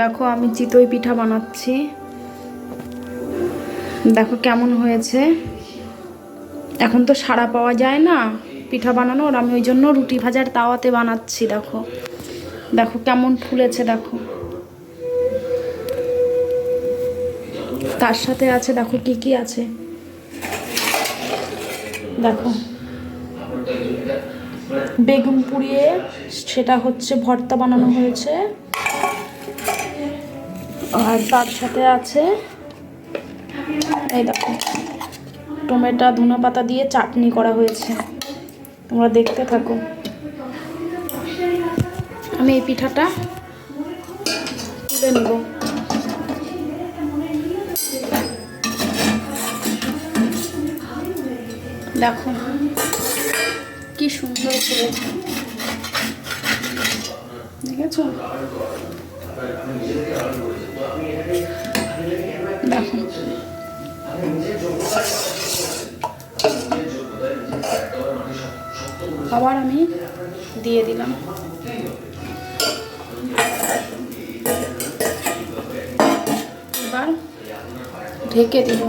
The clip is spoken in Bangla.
দেখো আমি চিতই পিঠা বানাচ্ছি, দেখো কেমন হয়েছে। এখন তো সাড়া পাওয়া যায় না পিঠা বানানোর, আমি ওই জন্য রুটি ভাজার তাওয়াতে বানাচ্ছি। দেখো দেখো কেমন ফুলেছে, দেখো। তার সাথে আছে দেখো কি কি আছে, দেখো বেগুন পুড়িয়ে সেটা হচ্ছে ভর্তা বানানো হয়েছে, আর তার সাথে আছে এই দেখো টমেটো ধনেপাতা দিয়ে চাটনি করা হয়েছে। তোমরা দেখতে থাকো। আমি এই পিঠাটা তুলে নেব। দেখো কি সুন্দর করেছে, দেখেছো? দেখো আবার আমি দিয়ে দিলাম। এবার ঢেকে দিব।